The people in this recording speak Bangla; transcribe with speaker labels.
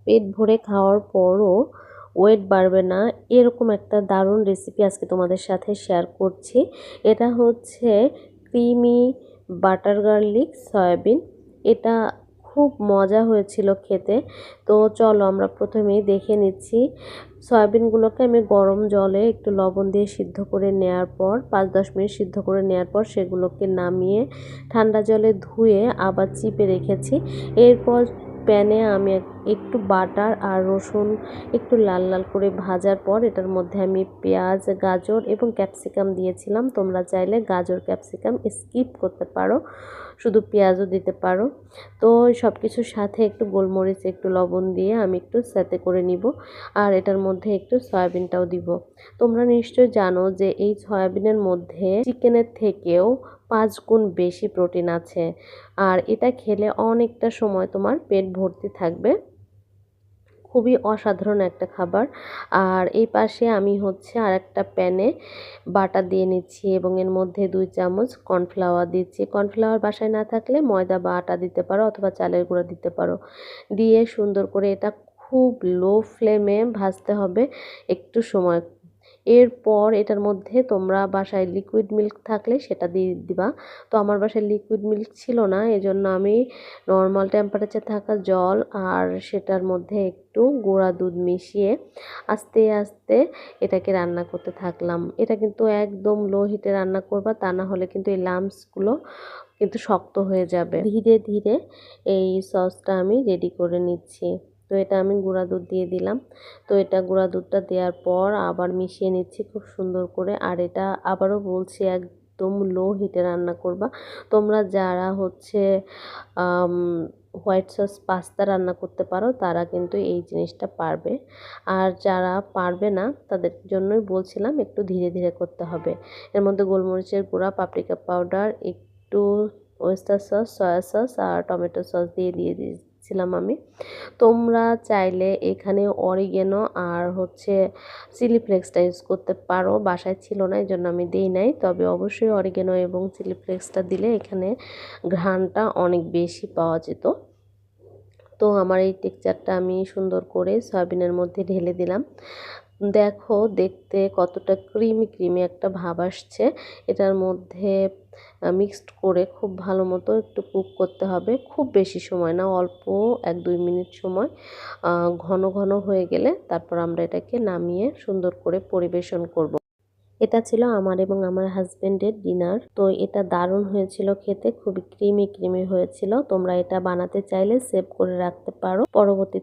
Speaker 1: পেট ভরে খাওয়ার পরও ওয়েট বাড়বে না, এরকম একটা দারুণ রেসিপি আজকে তোমাদের সাথে শেয়ার করছি। এটা হচ্ছে ক্রিমি বাটার গার্লিক সয়াবিন। এটা খুব মজা হয়েছিল খেতে। তো চলো আমরা প্রথমেই দেখে নিচ্ছি। সয়াবিনগুলোকে আমি গরম জলে একটু লবণ দিয়ে সিদ্ধ করে নেওয়ার পর 5-10 মিনিট সিদ্ধ করে নেওয়ার পর সেগুলোকে নামিয়ে ঠান্ডা জলে ধুয়ে আবার চিপে রেখেছি। এরপর প্যানে আমি একটু বাটার আর রসুন একটু লাল লাল করে ভাজার পর এটার মধ্যে আমি পেঁয়াজ, গাজর এবং ক্যাপসিকাম দিয়েছিলাম। তোমরা চাইলে গাজর ক্যাপসিকাম স্কিপ করতে পারো, শুধু পেঁয়াজও দিতে পারো। তো সব কিছুর সাথে একটু গোলমরিচ, একটু লবণ দিয়ে আমি একটু স্যাতে করে নিব। আর এটার মধ্যে একটু সয়াবিনটাও দিব। তোমরা নিশ্চয়ই জানো যে এই সয়াবিনের মধ্যে চিকেনের থেকেও 5 গুণ বেশি প্রোটিন আছে। আর এটা খেলে অনেকটা সময় তোমার পেট ভর্তি থাকবে। খুবই অসাধারণ একটা খাবার। আর এই পাশে আমি হচ্ছে আর একটা প্যানে বাটার দিয়ে নিচ্ছি এবং এর মধ্যে 2 চামচ কর্নফ্লাওয়ার দিচ্ছি। কর্নফ্লাওয়ার বাসায় না থাকলে ময়দা বা আটা দিতে পারো অথবা চালের গুঁড়া দিতে পারো। দিয়ে সুন্দর করে এটা খুব লো ফ্লেমে ভাজতে হবে একটু সময়। এরপর এটার মধ্যে তোমরা বাসায় লিকুইড মিল্ক থাকলে সেটা দিয়ে দিবা। তো আমার বাসায় লিকুইড মিল্ক ছিল না, এজন্য আমি নর্মাল টেম্পারেচার থাকা জল আর সেটার মধ্যে একটু গুঁড়া দুধ মিশিয়ে আস্তে আস্তে এটাকে রান্না করতে থাকলাম। এটা কিন্তু একদম লো হিটে রান্না করবা, তা না হলে কিন্তু এই লাম্পসগুলো কিন্তু শক্ত হয়ে যাবে। ধীরে ধীরে এই সসটা আমি রেডি করে নিচ্ছি। তো এটা আমি গুঁড়া দুধ দিয়ে দিলাম। তো এটা গুঁড়া দুধটা দেওয়ার পর আবার মিশিয়ে নিচ্ছি খুব সুন্দর করে। আর এটা আবারও বলছি একদম লো হিটে রান্না করবা। তোমরা যারা হচ্ছে হোয়াইট সস পাস্তা রান্না করতে পারো তারা কিন্তু এই জিনিসটা পারবে। আর যারা পারবে না তাদের জন্যই বলছিলাম একটু ধীরে ধীরে করতে হবে। এর মধ্যে গোলমরিচের গুঁড়া, পাপরিকা পাউডার, একটু ওয়েস্টার সস, সয়া সস আর টমেটো সস দিয়ে দিয়েছিলাম আমি। তোমরা চাইলে এখানে অরিগেনো আর হচ্ছে চিলি ফ্লেক্সটা ইউজ করতে পারো। বাসায় ছিল না এই জন্য আমি দিই নাই, তবে অবশ্যই অরিগেনো এবং চিলি ফ্লেক্সটা দিলে এখানে ঘ্রাণটা অনেক বেশি পাওয়া যেত। তো আমার এই টেক্সচারটা আমি সুন্দর করে সয়াবিনের মধ্যে ঢেলে দিলাম। দেখো দেখতে কতটা ক্রিমি ক্রিমি একটা ভাব আসছে। এটার মধ্যে মিক্সড করে খুব ভালো মতো একটু কুক করতে হবে, খুব বেশি সময় না, অল্প 1-2 মিনিট সময়। ঘন ঘন হয়ে গেলে তারপর আমরা এটাকে নামিয়ে সুন্দর করে পরিবেশন করব। এটা ছিল আমার এবং আমার হাজবেন্ডের ডিনার। তো এটা দারুণ হয়েছিল খেতে, খুবই ক্রিমি ক্রিমি হয়েছিল। তোমরা এটা বানাতে চাইলে সেভ করে রাখতে পারো, পরবর্তী